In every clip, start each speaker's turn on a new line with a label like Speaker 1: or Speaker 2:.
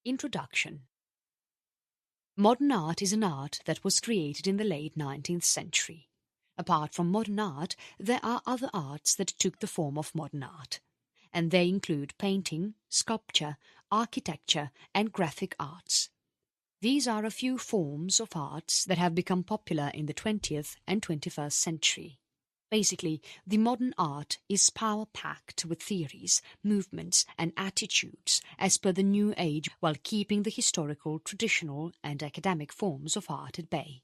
Speaker 1: Introduction. Modern art is an art that was created in the late 19th century. Apart from modern art, there are other arts that took the form of modern art, and they include painting, sculpture, architecture, and graphic arts. These are a few forms of arts that have become popular in the 20th and 21st century. Basically, the modern art is power-packed with theories, movements and attitudes as per the new age while keeping the historical, traditional and academic forms of art at bay.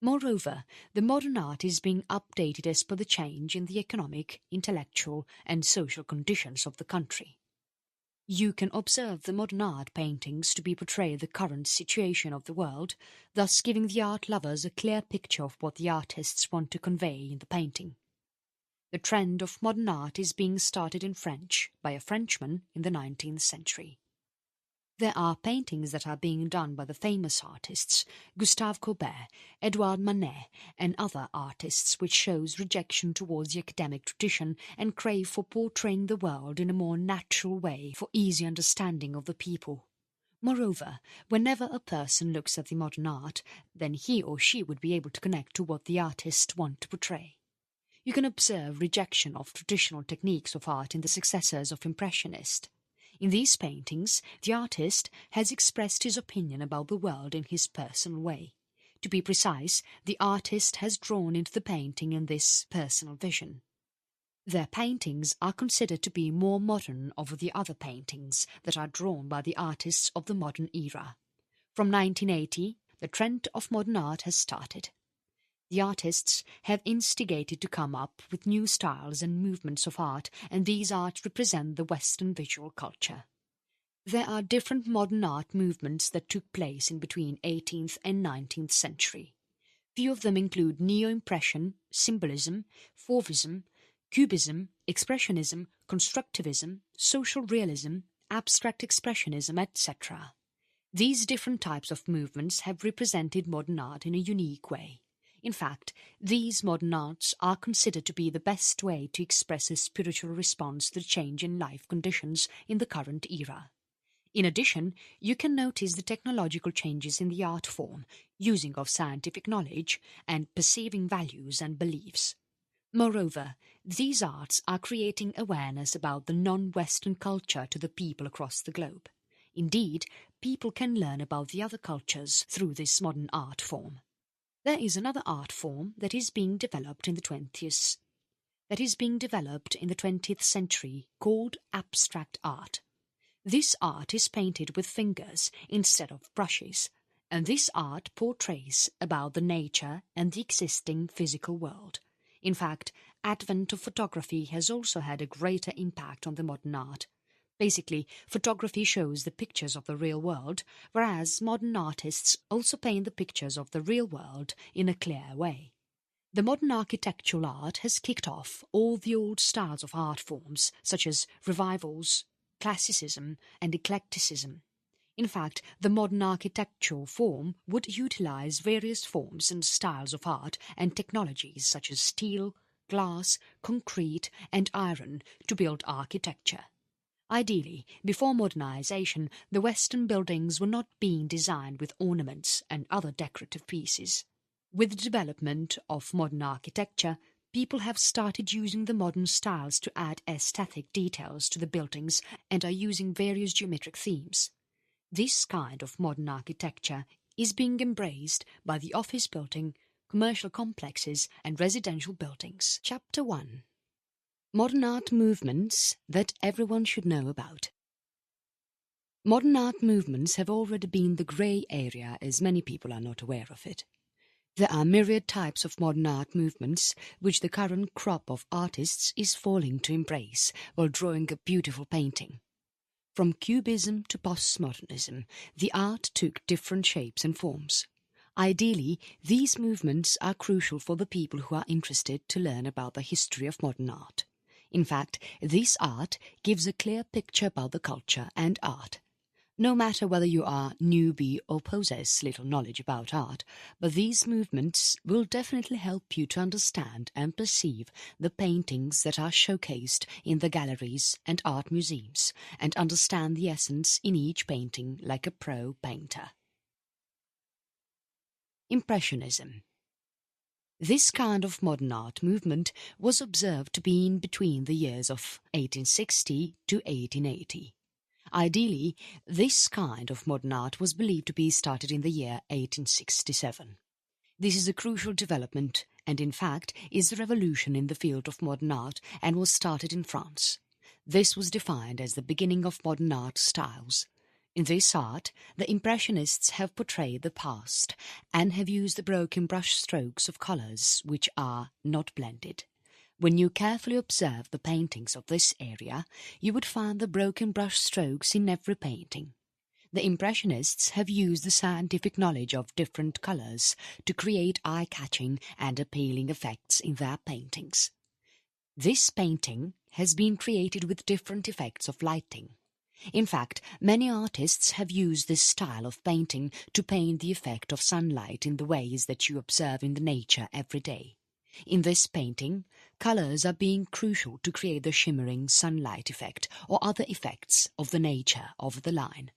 Speaker 1: Moreover, the modern art is being updated as per the change in the economic, intellectual and social conditions of the country. You can observe the modern art paintings to be portray the current situation of the world, thus giving the art lovers a clear picture of what the artists want to convey in the painting. The trend of modern art is being started in French by a Frenchman in the 19th century. There are paintings that are being done by the famous artists Gustave Courbet, Edouard Manet and other artists which shows rejection towards the academic tradition and crave for portraying the world in a more natural way for easy understanding of the people. Moreover, whenever a person looks at the modern art, then he or she would be able to connect to what the artists want to portray. You can observe rejection of traditional techniques of art in the successors of Impressionist. In these paintings, the artist has expressed his opinion about the world in his personal way. To be precise, the artist has drawn into the painting in this personal vision. Their paintings are considered to be more modern over the other paintings that are drawn by the artists of the modern era. From 1980, the trend of modern art has started. The artists have instigated to come up with new styles and movements of art, and these arts represent the Western visual culture. There are different modern art movements that took place in between 18th and 19th century. Few of them include Neo-Impression, Symbolism, Fauvism, Cubism, Expressionism, Constructivism, Social Realism, Abstract Expressionism, etc. These different types of movements have represented modern art in a unique way. In fact, these modern arts are considered to be the best way to express a spiritual response to the change in life conditions in the current era. In addition, you can notice the technological changes in the art form, using of scientific knowledge, and perceiving values and beliefs. Moreover, these arts are creating awareness about the non-Western culture to the people across the globe. Indeed, people can learn about the other cultures through this modern art form. There is another art form that is being developed in the 20th century called abstract art. This art is painted with fingers instead of brushes, and this art portrays about the nature and the existing physical world. In fact, advent of photography has also had a greater impact on the modern art. Basically, photography shows the pictures of the real world, whereas modern artists also paint the pictures of the real world in a clear way. The modern architectural art has kicked off all the old styles of art forms, such as revivals, classicism and eclecticism. In fact, the modern architectural form would utilize various forms and styles of art and technologies such as steel, glass, concrete and iron to build architecture. Ideally, before modernization, the Western buildings were not being designed with ornaments and other decorative pieces. With the development of modern architecture, people have started using the modern styles to add aesthetic details to the buildings and are using various geometric themes. This kind of modern architecture is being embraced by the office building, commercial complexes and residential buildings. Chapter 1. Modern art movements that everyone should know about. Modern art movements have already been the grey area as many people are not aware of it. There are myriad types of modern art movements which the current crop of artists is falling to embrace while drawing a beautiful painting. From Cubism to Postmodernism, the art took different shapes and forms. Ideally, these movements are crucial for the people who are interested to learn about the history of modern art. In fact, this art gives a clear picture about the culture and art. No matter whether you are newbie or possess little knowledge about art, but these movements will definitely help you to understand and perceive the paintings that are showcased in the galleries and art museums, and understand the essence in each painting like a pro painter. Impressionism. This kind of modern art movement was observed to be in between the years of 1860 to 1880. Ideally, this kind of modern art was believed to be started in the year 1867. This is a crucial development and in fact is a revolution in the field of modern art and was started in France. This was defined as the beginning of modern art styles. In this art, the Impressionists have portrayed the past and have used the broken brush strokes of colours which are not blended. When you carefully observe the paintings of this area, you would find the broken brush strokes in every painting. The Impressionists have used the scientific knowledge of different colours to create eye-catching and appealing effects in their paintings. This painting has been created with different effects of lighting. In fact, many artists have used this style of painting to paint the effect of sunlight in the ways that you observe in the nature every day. In this painting, colours are being crucial to create the shimmering sunlight effect or other effects of the nature of the line.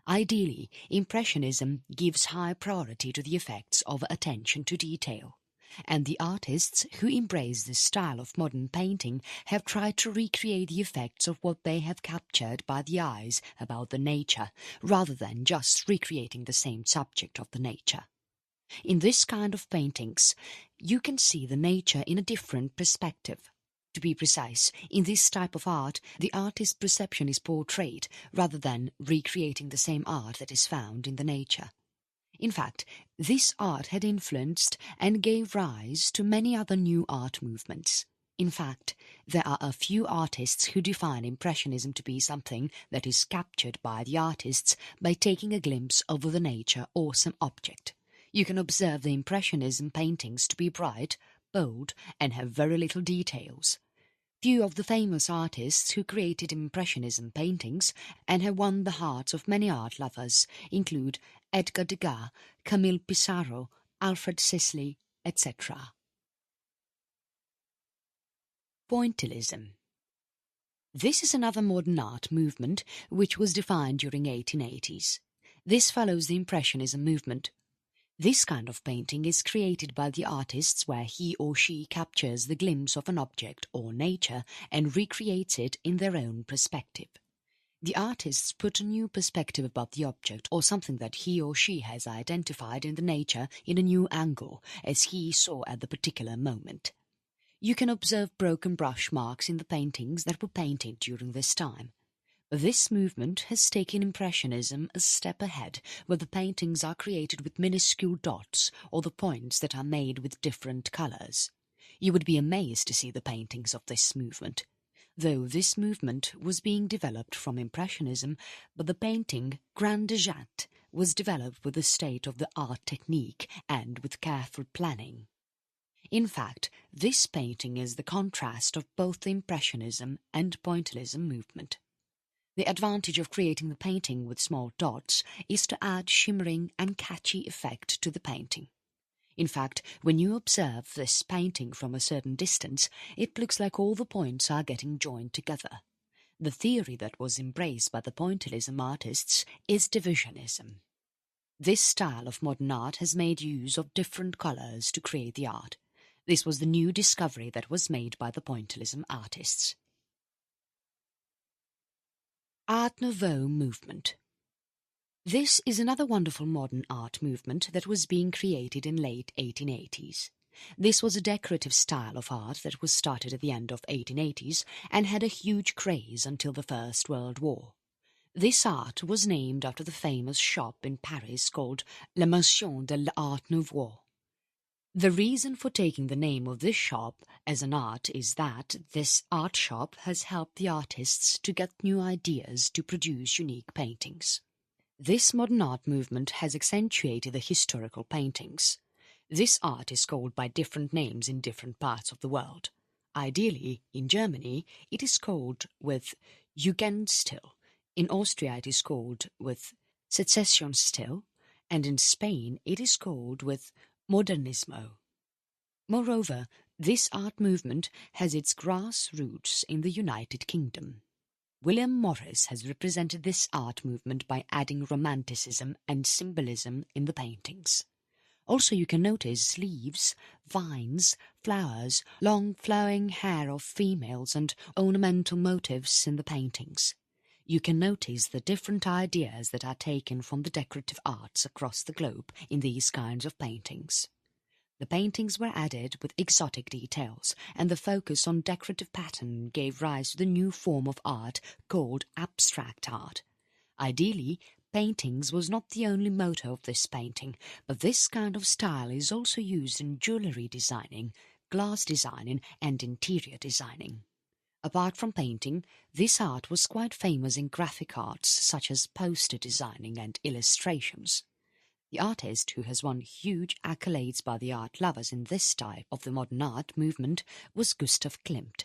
Speaker 1: Ideally, Impressionism gives high priority to the effects of attention to detail, and the artists who embrace this style of modern painting have tried to recreate the effects of what they have captured by the eyes about the nature, rather than just recreating the same subject of the nature. In this kind of paintings, you can see the nature in a different perspective. To be precise, in this type of art, the artist's perception is portrayed rather than recreating the same art that is found in the nature. In fact, this art had influenced and gave rise to many other new art movements. In fact, there are a few artists who define Impressionism to be something that is captured by the artists by taking a glimpse over the nature or some object. You can observe the Impressionism paintings to be bright, bold, and have very little details. Few of the famous artists who created Impressionism paintings and have won the hearts of many art lovers include Edgar Degas, Camille Pissarro, Alfred Sisley, etc. Pointillism. This is another modern art movement which was defined during 1880s. This follows the Impressionism movement. This kind of painting is created by the artists where he or she captures the glimpse of an object or nature and recreates it in their own perspective. The artists put a new perspective about the object or something that he or she has identified in the nature in a new angle, as he saw at the particular moment. You can observe broken brush marks in the paintings that were painted during this time. This movement has taken Impressionism a step ahead, where the paintings are created with minuscule dots or the points that are made with different colours. You would be amazed to see the paintings of this movement. Though this movement was being developed from Impressionism, but the painting Grand de Jatte was developed with the state-of-the-art technique and with careful planning. In fact, this painting is the contrast of both the Impressionism and Pointillism movement. The advantage of creating the painting with small dots is to add shimmering and catchy effect to the painting. In fact, when you observe this painting from a certain distance, it looks like all the points are getting joined together. The theory that was embraced by the Pointillism artists is divisionism. This style of modern art has made use of different colours to create the art. This was the new discovery that was made by the Pointillism artists. Art Nouveau Movement. This is another wonderful modern art movement that was being created in late 1880s. This was a decorative style of art that was started at the end of 1880s and had a huge craze until the First World War. This art was named after the famous shop in Paris called La Maison de l'Art Nouveau. The reason for taking the name of this shop as an art is that this art shop has helped the artists to get new ideas to produce unique paintings. This modern art movement has accentuated the historical paintings. This art is called by different names in different parts of the world. Ideally, in Germany, it is called with Jugendstil. In Austria it is called with Secessionsstil, and in Spain it is called with Modernismo. Moreover, this art movement has its grassroots in the United Kingdom. William Morris has represented this art movement by adding romanticism and symbolism in the paintings. Also you can notice leaves, vines, flowers, long flowing hair of females and ornamental motifs in the paintings. You can notice the different ideas that are taken from the decorative arts across the globe in these kinds of paintings. The paintings were added with exotic details, and the focus on decorative pattern gave rise to the new form of art called abstract art. Ideally, paintings was not the only motto of this painting, but this kind of style is also used in jewellery designing, glass designing and interior designing. Apart from painting, this art was quite famous in graphic arts such as poster designing and illustrations. The artist who has won huge accolades by the art lovers in this type of the modern art movement was Gustav Klimt.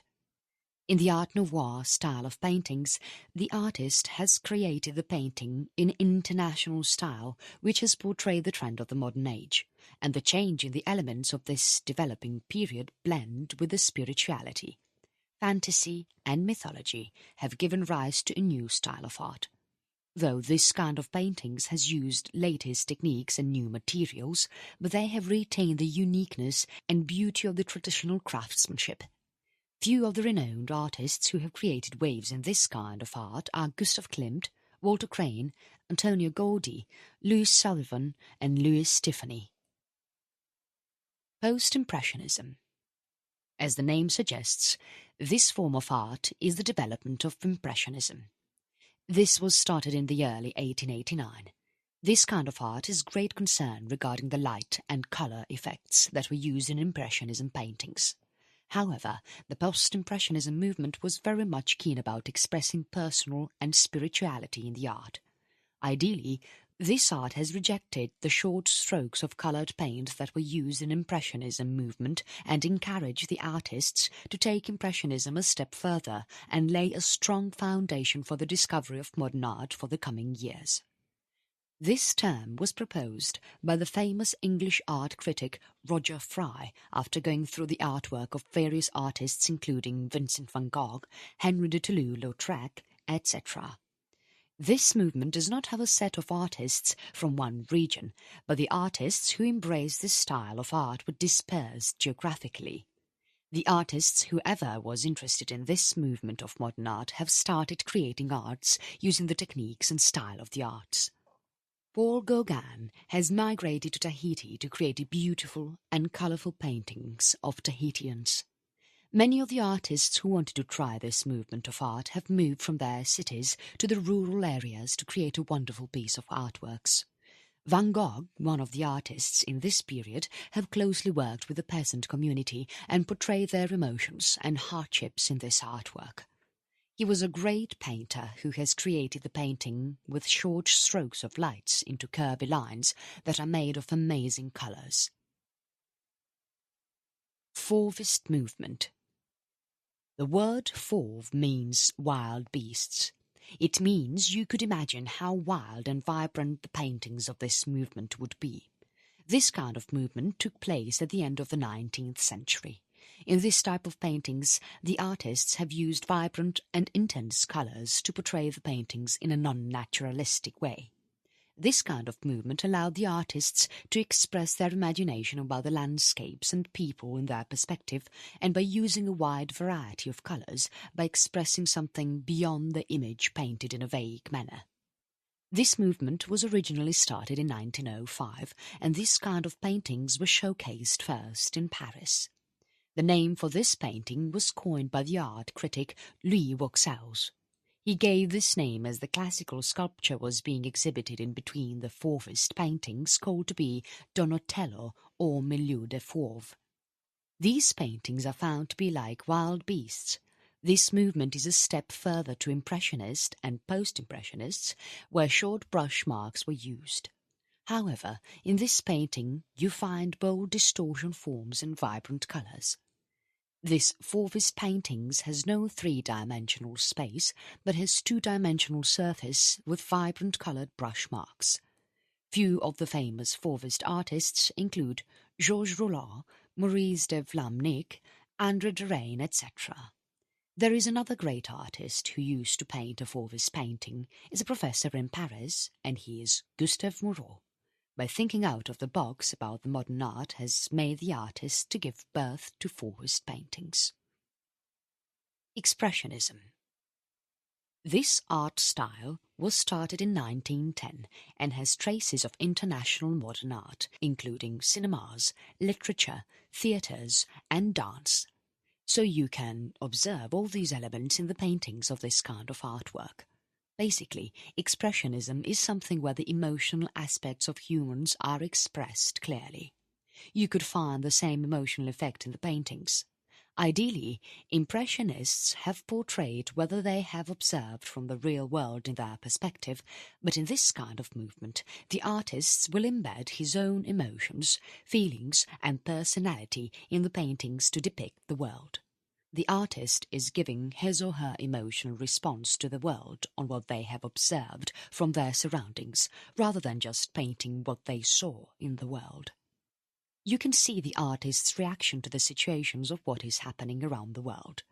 Speaker 1: In the Art Nouveau style of paintings, the artist has created the painting in international style which has portrayed the trend of the modern age, and the change in the elements of this developing period blend with the spirituality. Fantasy and mythology have given rise to a new style of art. Though this kind of paintings has used latest techniques and new materials, but they have retained the uniqueness and beauty of the traditional craftsmanship. Few of the renowned artists who have created waves in this kind of art are Gustav Klimt, Walter Crane, Antonio Gaudi, Louis Sullivan and Louis Tiffany. Post-Impressionism. As the name suggests, this form of art is the development of Impressionism. This was started in the early 1889. This kind of art is great concern regarding the light and colour effects that were used in Impressionism paintings. However, the Post-Impressionism movement was very much keen about expressing personal and spirituality in the art. Ideally, this art has rejected the short strokes of coloured paint that were used in Impressionism movement and encouraged the artists to take Impressionism a step further and lay a strong foundation for the discovery of modern art for the coming years. This term was proposed by the famous English art critic Roger Fry after going through the artwork of various artists including Vincent van Gogh, Henry de Toulouse-Lautrec, etc. This movement does not have a set of artists from one region, but the artists who embrace this style of art were dispersed geographically. The artists, whoever was interested in this movement of modern art, have started creating arts using the techniques and style of the arts. Paul Gauguin has migrated to Tahiti to create beautiful and colourful paintings of Tahitians. Many of the artists who wanted to try this movement of art have moved from their cities to the rural areas to create a wonderful piece of artworks. Van Gogh, one of the artists in this period, have closely worked with the peasant community and portrayed their emotions and hardships in this artwork. He was a great painter who has created the painting with short strokes of lights into curvy lines that are made of amazing colours. Fauvist movement. The word fauve means wild beasts. It means you could imagine how wild and vibrant the paintings of this movement would be. This kind of movement took place at the end of the 19th century. In this type of paintings, the artists have used vibrant and intense colours to portray the paintings in a non-naturalistic way. This kind of movement allowed the artists to express their imagination about the landscapes and people in their perspective, and by using a wide variety of colours, by expressing something beyond the image painted in a vague manner. This movement was originally started in 1905, and this kind of paintings were showcased first in Paris. The name for this painting was coined by the art critic Louis Vauxhall. He gave this name as the classical sculpture was being exhibited in between the Fauvist paintings called to be Donatello or Milieu de Fauve. These paintings are found to be like wild beasts. This movement is a step further to Impressionist and Post-Impressionists, where short brush marks were used. However, in this painting you find bold distortion forms and vibrant colours. This Fauvism paintings has no three-dimensional space, but has two-dimensional surface with vibrant coloured brush marks. Few of the famous Fauvist artists include Georges Roulard, Maurice de Vlaminck, André Derain, etc. There is another great artist who used to paint a Fauvist painting, is a professor in Paris, and he is Gustave Moreau. By thinking out of the box about the modern art has made the artist to give birth to Fauvist paintings. Expressionism. This art style was started in 1910 and has traces of international modern art, including cinemas, literature, theatres and dance. So you can observe all these elements in the paintings of this kind of artwork. Basically, Expressionism is something where the emotional aspects of humans are expressed clearly. You could find the same emotional effect in the paintings. Ideally, Impressionists have portrayed whether they have observed from the real world in their perspective, but in this kind of movement, the artist will embed his own emotions, feelings and personality in the paintings to depict the world. The artist is giving his or her emotional response to the world on what they have observed from their surroundings, rather than just painting what they saw in the world. You can see the artist's reaction to the situations of what is happening around the world.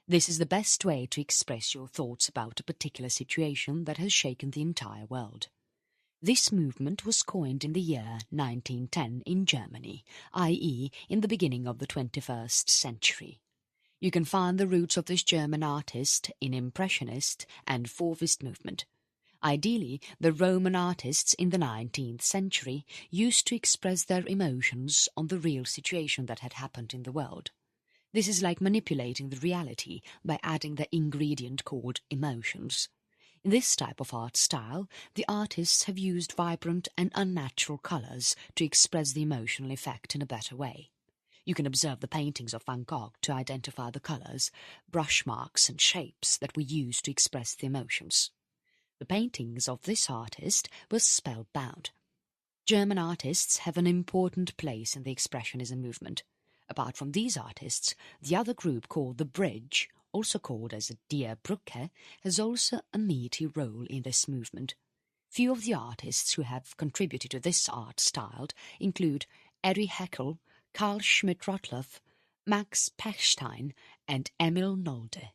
Speaker 1: This is the best way to express your thoughts about a particular situation that has shaken the entire world. This movement was coined in the year 1910 in Germany, i.e. in the beginning of the 21st century. You can find the roots of this German artist in Impressionist and Fauvist movement. Ideally, the Roman artists in the 19th century used to express their emotions on the real situation that had happened in the world. This is like manipulating the reality by adding the ingredient called emotions. In this type of art style, the artists have used vibrant and unnatural colours to express the emotional effect in a better way. You can observe the paintings of Van Gogh to identify the colours, brush marks and shapes that were used to express the emotions. The paintings of this artist were spellbound. German artists have an important place in the Expressionism movement. Apart from these artists, the other group called the Bridge, also called as Die Brücke, has also a meaty role in this movement. Few of the artists who have contributed to this art style include Erich Heckel, Karl Schmidt-Rottluff, Max Pechstein and Emil Nolde.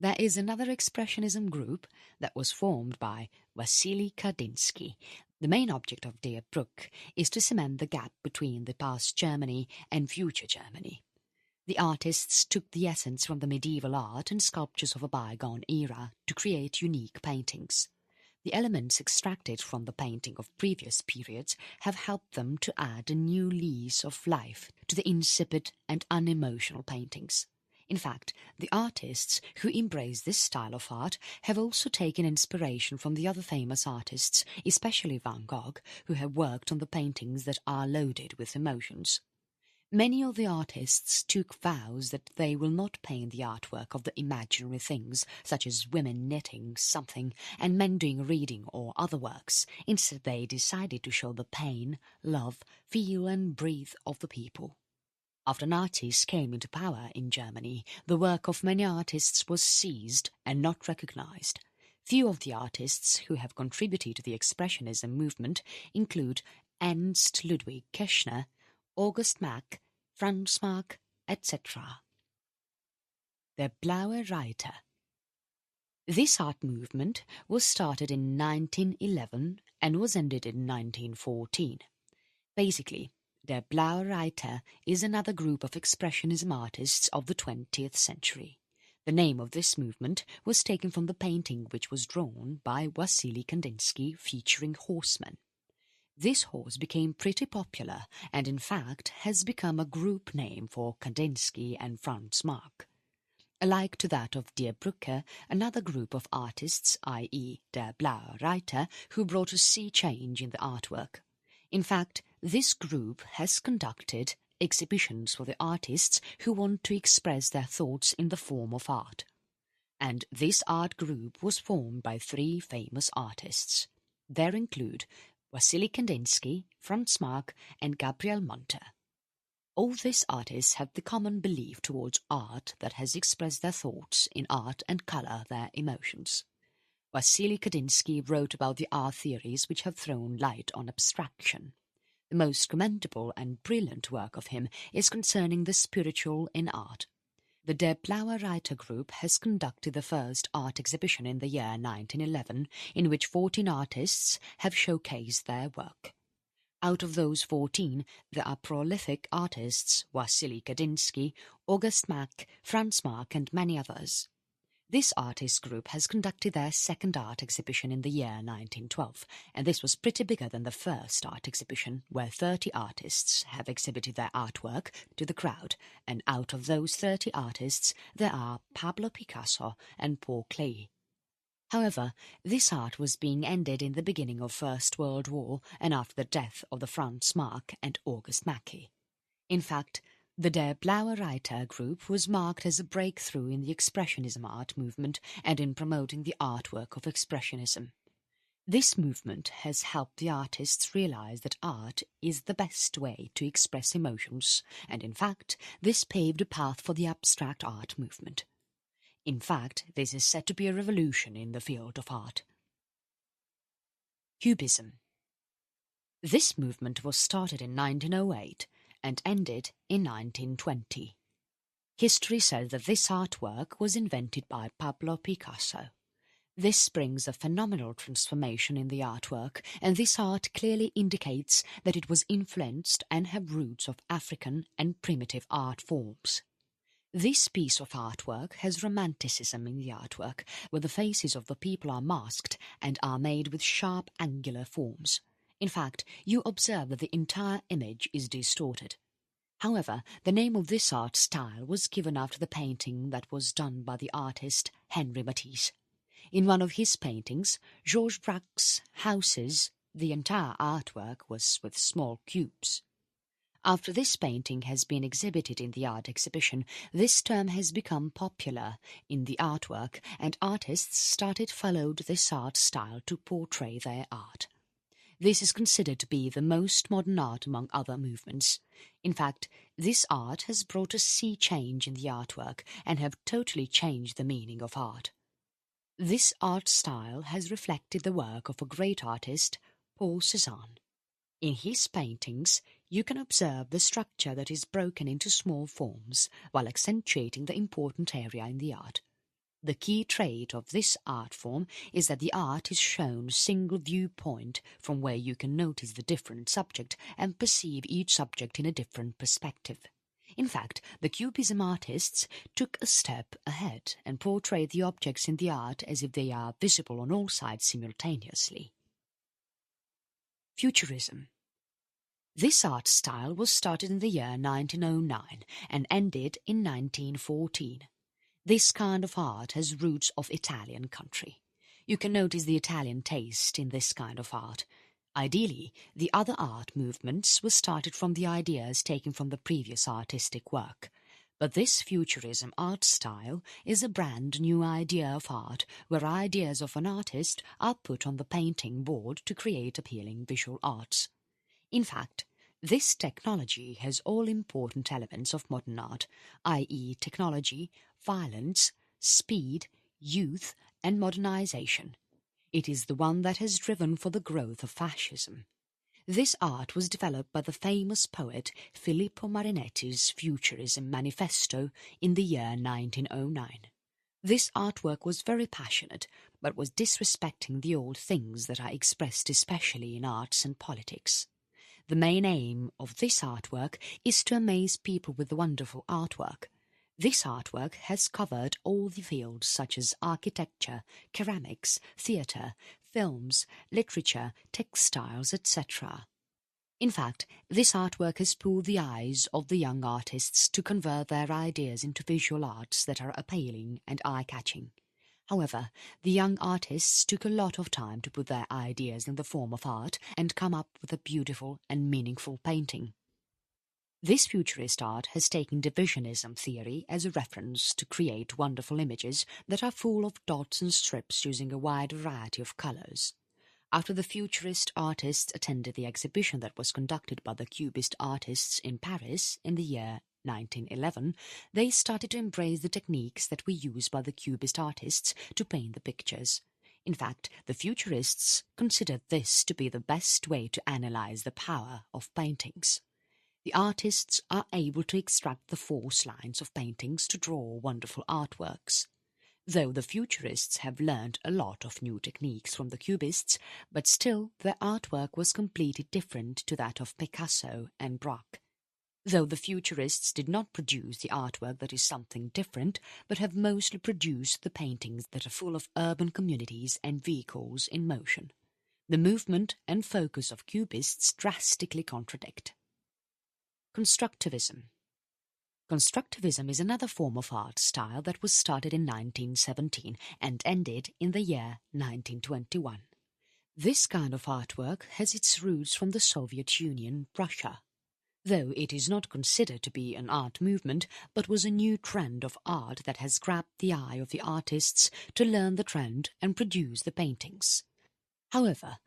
Speaker 1: There is another Expressionism group that was formed by Vasily Kandinsky. The main object of Die Brücke is to cement the gap between the past Germany and future Germany. The artists took the essence from the medieval art and sculptures of a bygone era to create unique paintings. The elements extracted from the painting of previous periods have helped them to add a new lease of life to the insipid and unemotional paintings. In fact, the artists who embrace this style of art have also taken inspiration from the other famous artists, especially Van Gogh, who have worked on the paintings that are loaded with emotions. Many of the artists took vows that they will not paint the artwork of the imaginary things, such as women knitting something and men doing reading or other works. Instead, they decided to show the pain, love, feel and breathe of the people. After Nazis came into power in Germany, the work of many artists was seized and not recognized. Few of the artists who have contributed to the Expressionism movement include Ernst Ludwig Kirchner, August Mack, Franz Marc, etc. Der Blaue Reiter. This art movement was started in 1911 and was ended in 1914. Basically, Der Blaue Reiter is another group of Expressionism artists of the 20th century. The name of this movement was taken from the painting which was drawn by Vasily Kandinsky featuring horsemen. This horse became pretty popular and in fact has become a group name for Kandinsky and Franz Marc. Alike to that of Die Brücke, another group of artists, i.e. Der Blaue Reiter, who brought a sea change in the artwork. In fact, this group has conducted exhibitions for the artists who want to express their thoughts in the form of art. And this art group was formed by three famous artists. There include Vasily Kandinsky, Franz Marc and Gabriel Monter. All these artists have the common belief towards art that has expressed their thoughts in art and colour their emotions. Vasily Kandinsky wrote about the art theories which have thrown light on abstraction. The most commendable and brilliant work of him is concerning the spiritual in art. The Der Blaue Reiter group has conducted the first art exhibition in the year 1911, in which 14 artists have showcased their work. Out of those 14, there are prolific artists Vasily Kandinsky, August Mack, Franz Marc and many others. This artist group has conducted their second art exhibition in the year 1912, and this was pretty bigger than the first art exhibition, where 30 artists have exhibited their artwork to the crowd, and out of those 30 artists there are Pablo Picasso and Paul Klee. However, this art was being ended in the beginning of First World War and after the death of the Franz Marc and August Macke. In fact, the Der Blaue Reiter group was marked as a breakthrough in the Expressionism art movement and in promoting the artwork of Expressionism. This movement has helped the artists realize that art is the best way to express emotions, and in fact, this paved a path for the abstract art movement. In fact, this is said to be a revolution in the field of art. Cubism. This movement was started in 1908 and ended in 1920. History says that this artwork was invented by Pablo Picasso. This brings a phenomenal transformation in the artwork, and this art clearly indicates that it was influenced and have roots of African and primitive art forms. This piece of artwork has romanticism in the artwork, where the faces of the people are masked and are made with sharp angular forms. In fact, you observe that the entire image is distorted. However, the name of this art style was given after the painting that was done by the artist Henri Matisse. In one of his paintings, Georges Braque's houses, the entire artwork was with small cubes. After this painting has been exhibited in the art exhibition, this term has become popular in the artwork, and artists followed this art style to portray their art. This is considered to be the most modern art among other movements. In fact, this art has brought a sea change in the artwork and have totally changed the meaning of art. This art style has reflected the work of a great artist, Paul Cézanne. In his paintings, you can observe the structure that is broken into small forms while accentuating the important area in the art. The key trait of this art form is that the art is shown single viewpoint from where you can notice the different subject and perceive each subject in a different perspective. In fact, the Cubism artists took a step ahead and portrayed the objects in the art as if they are visible on all sides simultaneously. Futurism. This art style was started in the year 1909 and ended in 1914. This kind of art has roots of Italian country. You can notice the Italian taste in this kind of art. Ideally, the other art movements were started from the ideas taken from the previous artistic work. But this Futurism art style is a brand new idea of art where ideas of an artist are put on the painting board to create appealing visual arts. In fact, this technology has all important elements of modern art, i.e. technology, violence, speed, youth and modernization. It is the one that has driven for the growth of fascism. This art was developed by the famous poet Filippo Marinetti's Futurism Manifesto in the year 1909. This artwork was very passionate, but was disrespecting the old things that are expressed especially in arts and politics. The main aim of this artwork is to amaze people with the wonderful artwork. This artwork has covered all the fields such as architecture, ceramics, theatre, films, literature, textiles, etc. In fact, this artwork has pulled the eyes of the young artists to convert their ideas into visual arts that are appealing and eye-catching. However, the young artists took a lot of time to put their ideas in the form of art and come up with a beautiful and meaningful painting. This futurist art has taken divisionism theory as a reference to create wonderful images that are full of dots and strips using a wide variety of colours. After the Futurist artists attended the exhibition that was conducted by the Cubist artists in Paris in the year 1911, they started to embrace the techniques that were used by the Cubist artists to paint the pictures. In fact, the Futurists considered this to be the best way to analyze the power of paintings. The artists are able to extract the force lines of paintings to draw wonderful artworks. Though the Futurists have learned a lot of new techniques from the Cubists, but still their artwork was completely different to that of Picasso and Braque. Though the Futurists did not produce the artwork that is something different, but have mostly produced the paintings that are full of urban communities and vehicles in motion. The movement and focus of Cubists drastically contradict. Constructivism. Constructivism is another form of art style that was started in 1917 and ended in the year 1921. This kind of artwork has its roots from the Soviet Union, Russia. Though it is not considered to be an art movement, but was a new trend of art that has grabbed the eye of the artists to learn the trend and produce the paintings. However,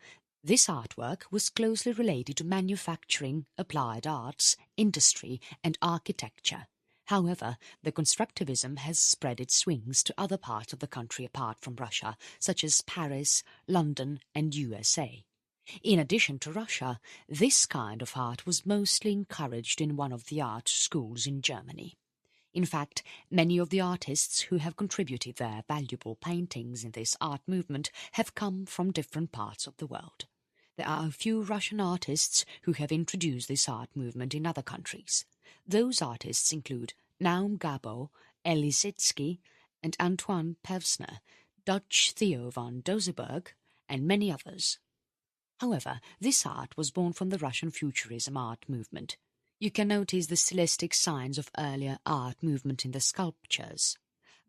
Speaker 1: this artwork was closely related to manufacturing, applied arts, industry and architecture. However, the constructivism has spread its wings to other parts of the country apart from Russia, such as Paris, London and USA. In addition to Russia, this kind of art was mostly encouraged in one of the art schools in Germany. In fact, many of the artists who have contributed their valuable paintings in this art movement have come from different parts of the world. There are a few Russian artists who have introduced this art movement in other countries. Those artists include Naum Gabo, Elisitsky and Antoine Pevsner, Dutch Theo van Doesburg and many others. However, this art was born from the Russian Futurism art movement. You can notice the stylistic signs of earlier art movement in the sculptures.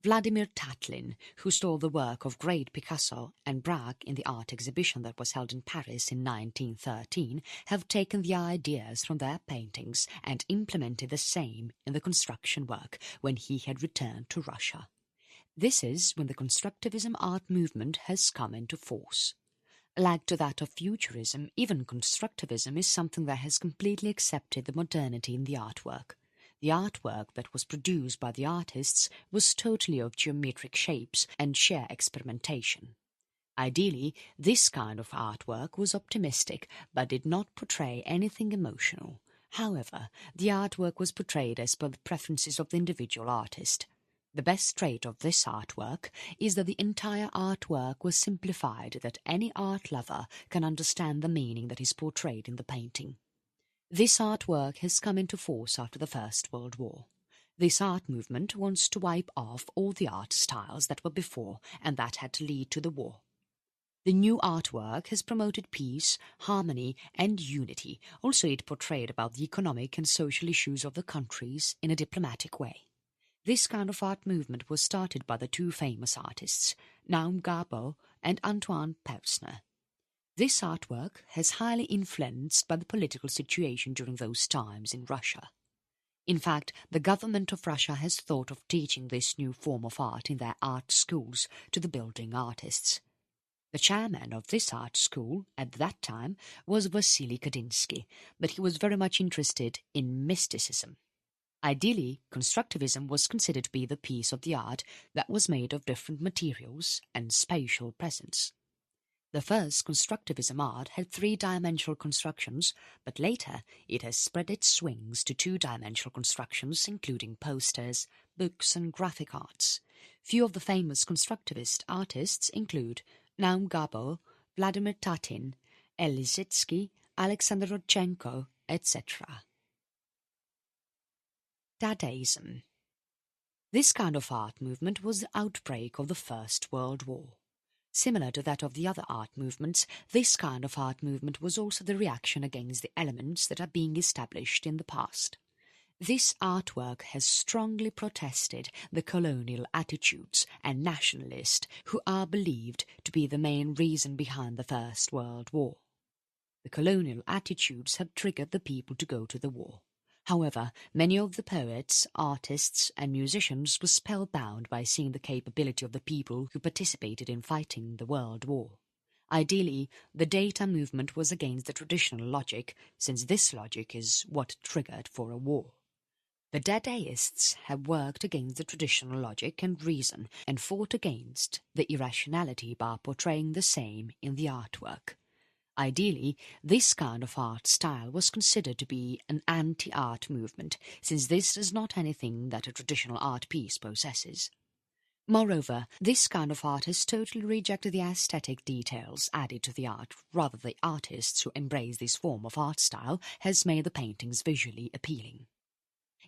Speaker 1: Vladimir Tatlin, who stole the work of great Picasso and Braque in the art exhibition that was held in Paris in 1913, have taken the ideas from their paintings and implemented the same in the construction work when he had returned to Russia. This is when the Constructivism art movement has come into force. Like to that of Futurism, even Constructivism is something that has completely accepted the modernity in the artwork. The artwork that was produced by the artists was totally of geometric shapes and sheer experimentation. Ideally, this kind of artwork was optimistic but did not portray anything emotional. However, the artwork was portrayed as per the preferences of the individual artist. The best trait of this artwork is that the entire artwork was simplified that any art lover can understand the meaning that is portrayed in the painting. This artwork has come into force after the First World War. This art movement wants to wipe off all the art styles that were before and that had to lead to the war. The new artwork has promoted peace, harmony and unity. Also it portrayed about the economic and social issues of the countries in a diplomatic way. This kind of art movement was started by the two famous artists, Naum Gabo and Antoine Pevsner. This artwork has highly influenced by the political situation during those times in Russia. In fact, the government of Russia has thought of teaching this new form of art in their art schools to the building artists. The chairman of this art school at that time was Vasily Kandinsky, but he was very much interested in mysticism. Ideally, Constructivism was considered to be the piece of the art that was made of different materials and spatial presence. The first Constructivism art had three-dimensional constructions, but later it has spread its wings to two-dimensional constructions including posters, books and graphic arts. Few of the famous Constructivist artists include Naum Gabo, Vladimir Tatlin, Elisitsky, Alexander Rodchenko, etc. Dadaism. This kind of art movement was the outbreak of the First World War. Similar to that of the other art movements, this kind of art movement was also the reaction against the elements that are being established in the past. This artwork has strongly protested the colonial attitudes and nationalists who are believed to be the main reason behind the First World War. The colonial attitudes have triggered the people to go to the war. However, many of the poets, artists and musicians were spellbound by seeing the capability of the people who participated in fighting the World War. Ideally, the data movement was against the traditional logic, since this logic is what triggered for a war. The Dadaists have worked against the traditional logic and reason and fought against the irrationality by portraying the same in the artwork. Ideally, this kind of art style was considered to be an anti-art movement, since this is not anything that a traditional art piece possesses. Moreover, this kind of art has totally rejected the aesthetic details added to the art. Rather, the artists who embrace this form of art style has made the paintings visually appealing.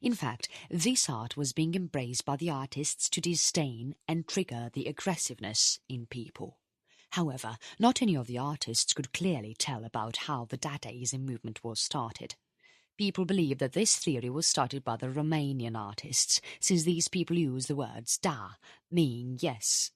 Speaker 1: In fact, this art was being embraced by the artists to disdain and trigger the aggressiveness in people. However, not any of the artists could clearly tell about how the Dadaism movement was started. People believe that this theory was started by the Romanian artists, since these people use the words da, meaning yes.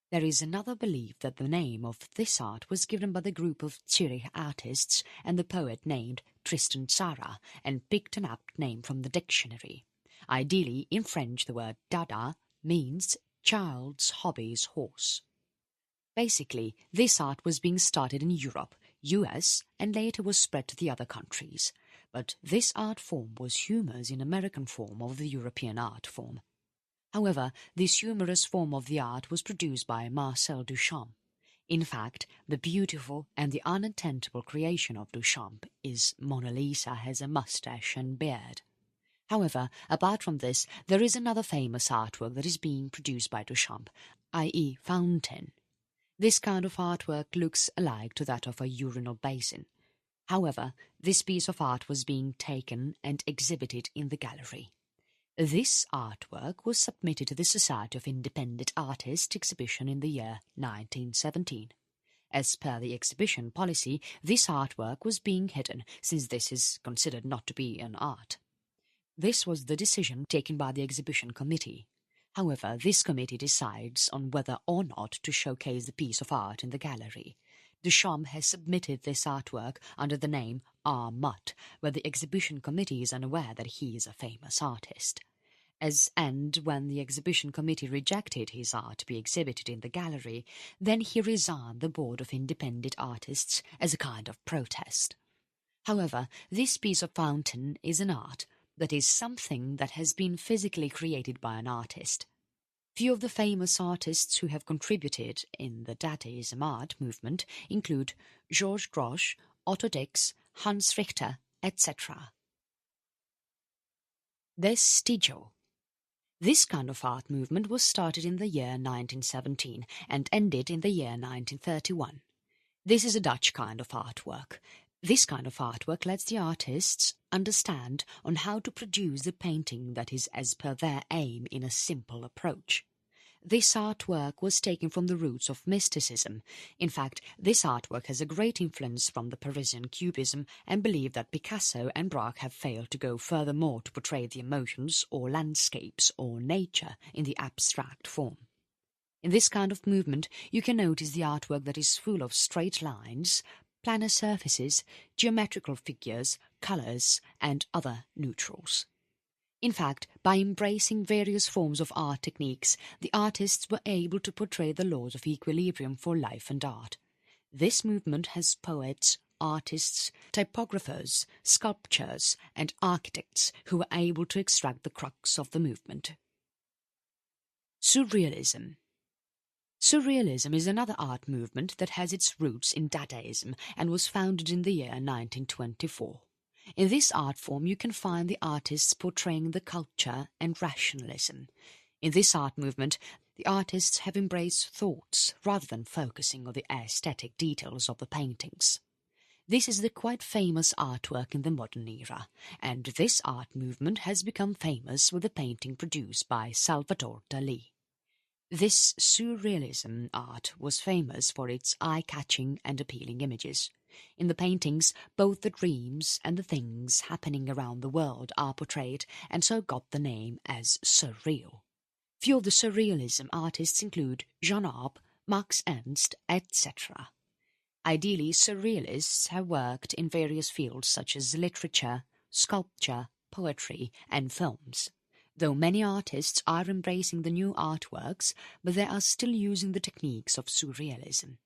Speaker 1: There is another belief that the name of this art was given by the group of Zurich artists and the poet named Tristan Tzara, and picked an apt name from the dictionary. Ideally, in French the word dada means child's hobby's horse. Basically, this art was being started in Europe, US, and later was spread to the other countries. But this art form was humorous in American form of the European art form. However, this humorous form of the art was produced by Marcel Duchamp. In fact, the beautiful and the unattainable creation of Duchamp is Mona Lisa has a mustache and beard. However, apart from this, there is another famous artwork that is being produced by Duchamp, i.e. Fountain. This kind of artwork looks alike to that of a urinal basin. However, this piece of art was being taken and exhibited in the gallery. This artwork was submitted to the Society of Independent Artists exhibition in the year 1917. As per the exhibition policy, this artwork was being hidden, since this is considered not to be an art. This was the decision taken by the exhibition committee. However, this committee decides on whether or not to showcase the piece of art in the gallery. Duchamp has submitted this artwork under the name R. Mutt, where the exhibition committee is unaware that he is a famous artist. When the exhibition committee rejected his art to be exhibited in the gallery, then he resigned the Board of Independent Artists as a kind of protest. However, this piece of fountain is an art, that is something that has been physically created by an artist. Few of the famous artists who have contributed in the Dadaism art movement include Georges Grosz, Otto Dix, Hans Richter, etc. Vestigial. This kind of art movement was started in the year 1917 and ended in the year 1931. This is a Dutch kind of artwork. This kind of artwork lets the artists understand on how to produce the painting that is as per their aim in a simple approach. This artwork was taken from the roots of mysticism. In fact, this artwork has a great influence from the Parisian Cubism, and believe that Picasso and Braque have failed to go furthermore to portray the emotions or landscapes or nature in the abstract form. In this kind of movement, you can notice the artwork that is full of straight lines, planar surfaces, geometrical figures, colours, and other neutrals. In fact, by embracing various forms of art techniques, the artists were able to portray the laws of equilibrium for life and art. This movement has poets, artists, typographers, sculptors, and architects who were able to extract the crux of the movement. Surrealism. Surrealism is another art movement that has its roots in Dadaism and was founded in the year 1924. In this art form you can find the artists portraying the culture and rationalism. In this art movement, the artists have embraced thoughts rather than focusing on the aesthetic details of the paintings. This is the quite famous artwork in the modern era, and this art movement has become famous with the painting produced by Salvador Dalí. This surrealism art was famous for its eye-catching and appealing images. In the paintings, both the dreams and the things happening around the world are portrayed, and so got the name as surreal. Few of the surrealism artists include Jean Arp, Max Ernst, etc. Ideally, surrealists have worked in various fields such as literature, sculpture, poetry, and films. Though many artists are embracing the new artworks, but they are still using the techniques of surrealism.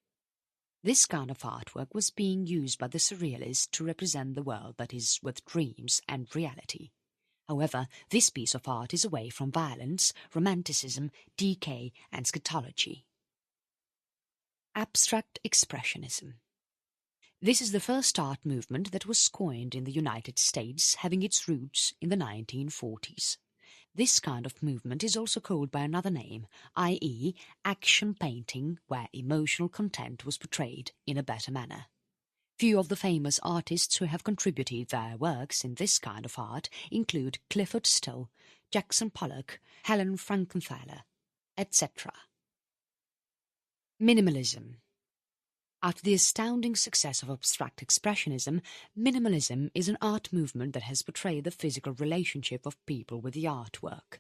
Speaker 1: This kind of artwork was being used by the Surrealists to represent the world that is with dreams and reality. However, this piece of art is away from violence, romanticism, decay, and scatology. Abstract Expressionism. This is the first art movement that was coined in the United States, having its roots in the 1940s. This kind of movement is also called by another name, i.e. action painting, where emotional content was portrayed in a better manner. Few of the famous artists who have contributed their works in this kind of art include Clifford Still, Jackson Pollock, Helen Frankenthaler, etc. Minimalism. After the astounding success of abstract expressionism, minimalism is an art movement that has portrayed the physical relationship of people with the artwork.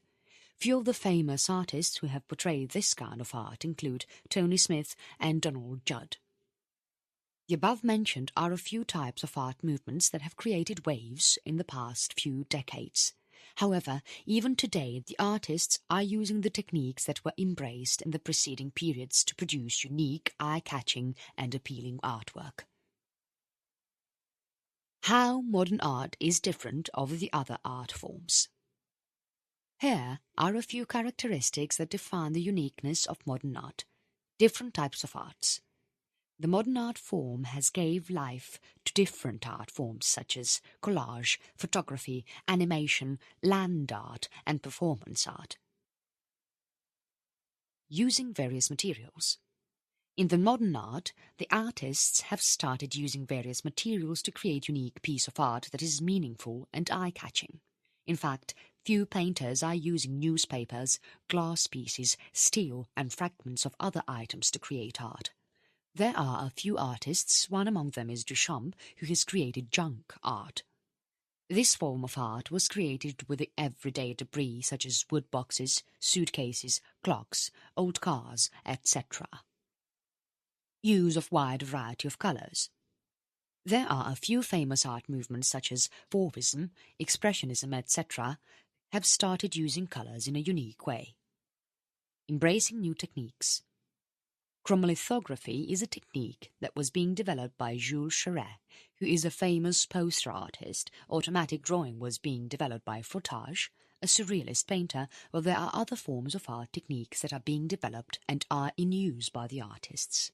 Speaker 1: Few of the famous artists who have portrayed this kind of art include Tony Smith and Donald Judd. The above-mentioned are a few types of art movements that have created waves in the past few decades. However, even today the artists are using the techniques that were embraced in the preceding periods to produce unique, eye-catching and appealing artwork. How modern art is different of the other art forms. Here are a few characteristics that define the uniqueness of modern art. Different types of arts. The modern art form has gave life to different art forms such as collage, photography, animation, land art, and performance art. Using various materials. In the modern art, the artists have started using various materials to create a unique piece of art that is meaningful and eye-catching. In fact, few painters are using newspapers, glass pieces, steel, and fragments of other items to create art. There are a few artists, one among them is Duchamp, who has created junk art. This form of art was created with the everyday debris such as wood boxes, suitcases, clocks, old cars, etc. Use of wide variety of colours. There are a few famous art movements such as Fauvism, Expressionism, etc. have started using colours in a unique way. Embracing new techniques. Chromolithography is a technique that was being developed by Jules Charest, who is a famous poster artist. Automatic drawing was being developed by Frottage, a surrealist painter, while there are other forms of art techniques that are being developed and are in use by the artists.